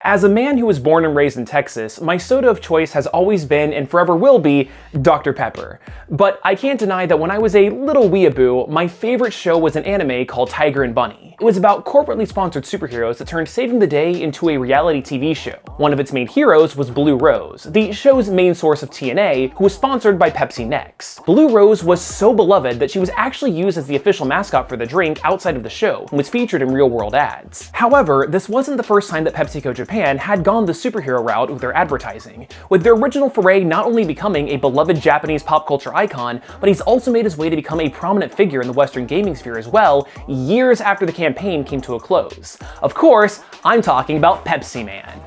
As a man who was born and raised in Texas, my soda of choice has always been and forever will be Dr. Pepper. But I can't deny that when I was a little weeaboo, my favorite show was an anime called Tiger and Bunny. It was about corporately sponsored superheroes that turned saving the day into a reality TV show. One of its main heroes was Blue Rose, the show's main source of TNA, who was sponsored by Pepsi Next. Blue Rose was so beloved that she was actually used as the official mascot for the drink outside of the show and was featured in real-world ads. However, this wasn't the first time that PepsiCo Japan had gone the superhero route with their advertising, with their original foray not only becoming a beloved Japanese pop culture icon, but he's also made his way to become a prominent figure in the Western gaming sphere as well, years after the campaign came to a close. Of course, I'm talking about Pepsi Man.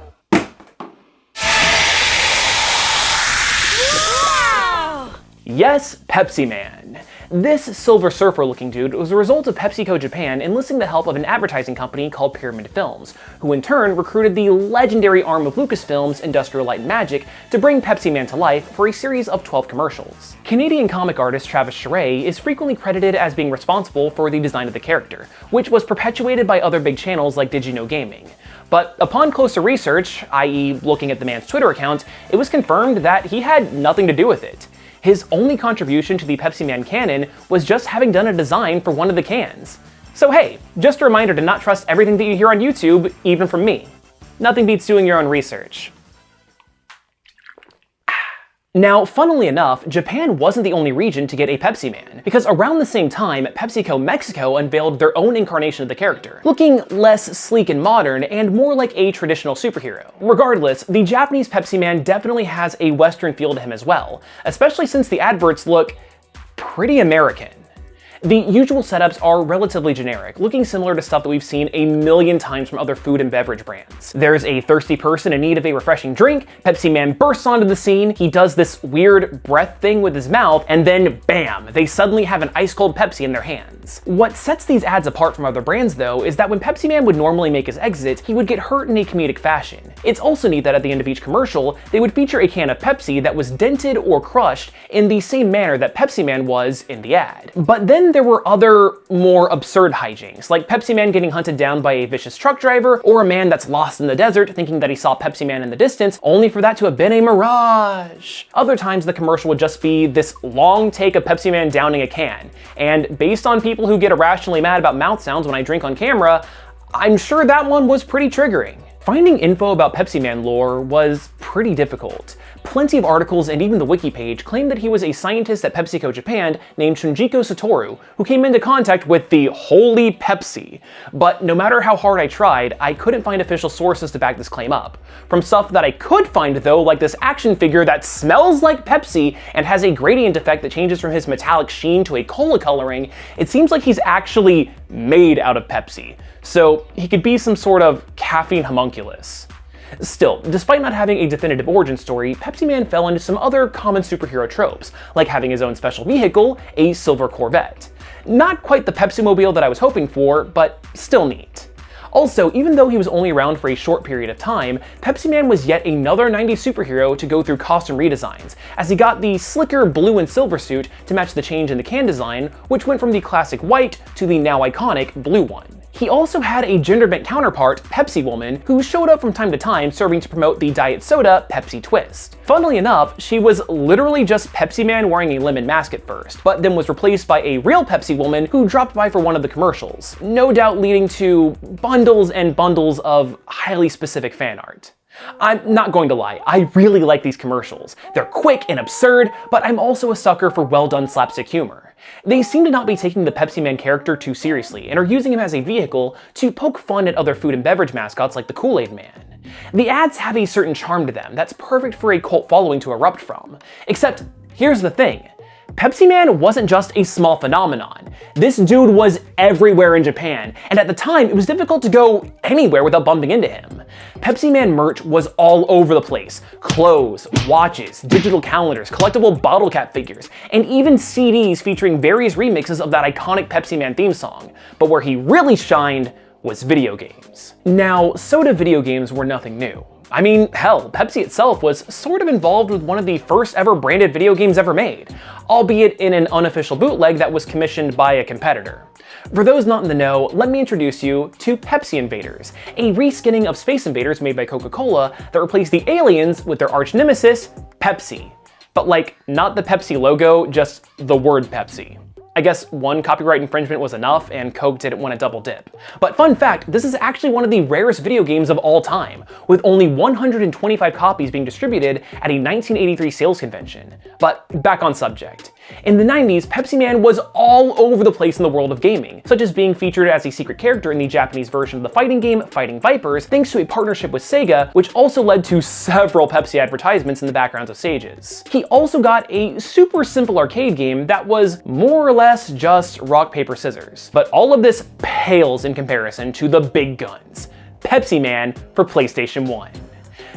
Wow! Yes, Pepsi Man. This Silver Surfer looking dude was a result of PepsiCo Japan enlisting the help of an advertising company called Pyramid Films, who in turn recruited the legendary arm of Lucasfilm's Industrial Light and Magic to bring Pepsi Man to life for a series of 12 commercials. Canadian comic artist Travis Charest is frequently credited as being responsible for the design of the character, which was perpetuated by other big channels like Did You Know Gaming. But upon closer research, i.e. looking at the man's Twitter account, it was confirmed that he had nothing to do with it. His only contribution to the Pepsi Man canon was just having done a design for one of the cans. So hey, just a reminder to not trust everything that you hear on YouTube, even from me. Nothing beats doing your own research. Now, funnily enough, Japan wasn't the only region to get a Pepsi Man, because around the same time, PepsiCo Mexico unveiled their own incarnation of the character, looking less sleek and modern and more like a traditional superhero. Regardless, the Japanese Pepsi Man definitely has a Western feel to him as well, especially since the adverts look pretty American. The usual setups are relatively generic, looking similar to stuff that we've seen a million times from other food and beverage brands. There's a thirsty person in need of a refreshing drink, Pepsi Man bursts onto the scene, he does this weird breath thing with his mouth, and then bam, they suddenly have an ice-cold Pepsi in their hands. What sets these ads apart from other brands though is that when Pepsi Man would normally make his exit, he would get hurt in a comedic fashion. It's also neat that at the end of each commercial, they would feature a can of Pepsi that was dented or crushed in the same manner that Pepsi Man was in the ad. But then there were other, more absurd hijinks, like Pepsi Man getting hunted down by a vicious truck driver, or a man that's lost in the desert thinking that he saw Pepsi Man in the distance, only for that to have been a mirage. Other times the commercial would just be this long take of Pepsi Man downing a can, and based on people who get irrationally mad about mouth sounds when I drink on camera, I'm sure that one was pretty triggering. Finding info about Pepsi Man lore was pretty difficult. Plenty of articles and even the wiki page claim that he was a scientist at PepsiCo Japan named Shunjiko Satoru, who came into contact with the Holy Pepsi. But no matter how hard I tried, I couldn't find official sources to back this claim up. From stuff that I could find though, like this action figure that smells like Pepsi and has a gradient effect that changes from his metallic sheen to a cola coloring, it seems like he's actually made out of Pepsi. So he could be some sort of caffeine homunculus. Still, despite not having a definitive origin story, Pepsi Man fell into some other common superhero tropes, like having his own special vehicle, a silver Corvette. Not quite the Pepsi-mobile that I was hoping for, but still neat. Also, even though he was only around for a short period of time, Pepsi Man was yet another 90s superhero to go through costume redesigns, as he got the slicker blue and silver suit to match the change in the can design, which went from the classic white to the now iconic blue one. He also had a gender-bent counterpart, Pepsi Woman, who showed up from time to time serving to promote the diet soda Pepsi Twist. Funnily enough, she was literally just Pepsi Man wearing a lemon mask at first, but then was replaced by a real Pepsi Woman who dropped by for one of the commercials, no doubt leading to bundles and bundles of highly specific fan art. I'm not going to lie, I really like these commercials. They're quick and absurd, but I'm also a sucker for well-done slapstick humor. They seem to not be taking the Pepsi Man character too seriously, and are using him as a vehicle to poke fun at other food and beverage mascots like the Kool-Aid Man. The ads have a certain charm to them that's perfect for a cult following to erupt from. Except, here's the thing. Pepsi Man wasn't just a small phenomenon. This dude was everywhere in Japan, and at the time it was difficult to go anywhere without bumping into him. Pepsi Man merch was all over the place. Clothes, watches, digital calendars, collectible bottle cap figures, and even CDs featuring various remixes of that iconic Pepsi Man theme song. But where he really shined was video games. Now, soda video games were nothing new. I mean, hell, Pepsi itself was sort of involved with one of the first ever branded video games ever made, albeit in an unofficial bootleg that was commissioned by a competitor. For those not in the know, let me introduce you to Pepsi Invaders, a reskinning of Space Invaders made by Coca-Cola that replaced the aliens with their arch nemesis, Pepsi. But like, not the Pepsi logo, just the word Pepsi. I guess one copyright infringement was enough, and Coke didn't want to double dip. But fun fact, this is actually one of the rarest video games of all time, with only 125 copies being distributed at a 1983 sales convention. But back on subject. In the 90s, Pepsi Man was all over the place in the world of gaming, such as being featured as a secret character in the Japanese version of the fighting game Fighting Vipers, thanks to a partnership with Sega, which also led to several Pepsi advertisements in the backgrounds of stages. He also got a super simple arcade game that was more or less just rock, paper, scissors. But all of this pales in comparison to the big guns, Pepsi Man for PlayStation 1.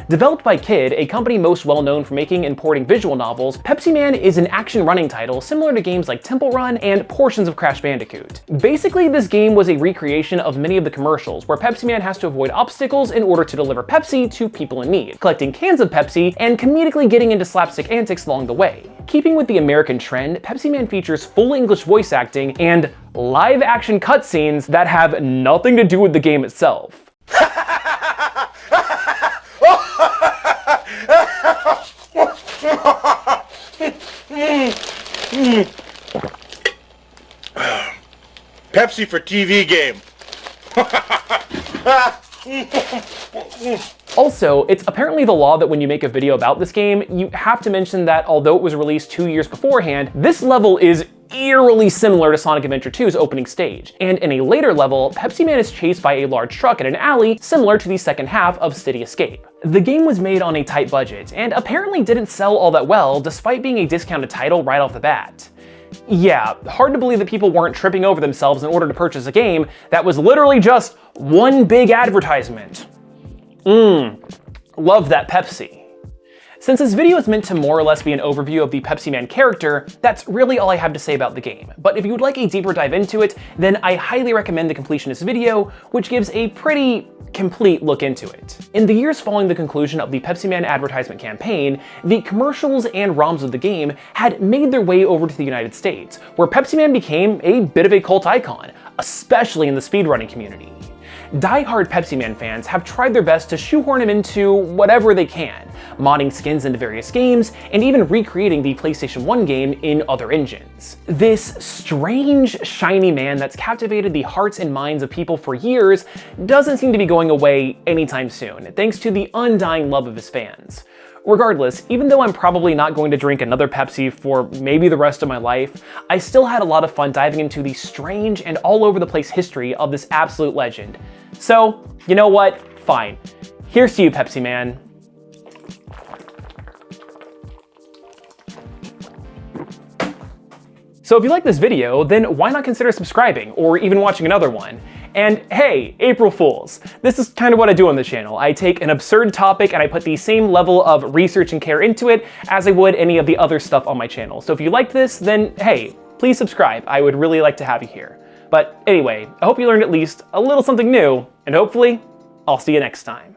Developed by Kid, a company most well known for making and porting visual novels, Pepsi Man is an action running title similar to games like Temple Run and portions of Crash Bandicoot. Basically, this game was a recreation of many of the commercials, where Pepsi Man has to avoid obstacles in order to deliver Pepsi to people in need, collecting cans of Pepsi and comedically getting into slapstick antics along the way. Keeping with the American trend, Pepsi Man features full English voice acting and live action cutscenes that have nothing to do with the game itself. Pepsi for TV game. Also, it's apparently the law that when you make a video about this game, you have to mention that although it was released 2 years beforehand, this level is eerily similar to Sonic Adventure 2's opening stage. And in a later level, Pepsi Man is chased by a large truck in an alley similar to the second half of City Escape. The game was made on a tight budget, and apparently didn't sell all that well despite being a discounted title right off the bat. Yeah, hard to believe that people weren't tripping over themselves in order to purchase a game that was literally just one big advertisement. Love that Pepsi. Since this video is meant to more or less be an overview of the Pepsi Man character, that's really all I have to say about the game. But if you would like a deeper dive into it, then I highly recommend the Completionist video, which gives a pretty complete look into it. In the years following the conclusion of the Pepsi Man advertisement campaign, the commercials and ROMs of the game had made their way over to the United States, where Pepsi Man became a bit of a cult icon, especially in the speedrunning community. Die-hard Pepsi Man fans have tried their best to shoehorn him into whatever they can, modding skins into various games, and even recreating the PlayStation 1 game in other engines. This strange, shiny man that's captivated the hearts and minds of people for years doesn't seem to be going away anytime soon, thanks to the undying love of his fans. Regardless, even though I'm probably not going to drink another Pepsi for maybe the rest of my life, I still had a lot of fun diving into the strange and all over the place history of this absolute legend. So, you know what? Fine. Here's to you, Pepsi Man. So if you like this video, then why not consider subscribing or even watching another one? And hey, April Fools! This is kind of what I do on the channel. I take an absurd topic and I put the same level of research and care into it as I would any of the other stuff on my channel. So if you like this, then hey, please subscribe. I would really like to have you here. But anyway, I hope you learned at least a little something new, and hopefully, I'll see you next time.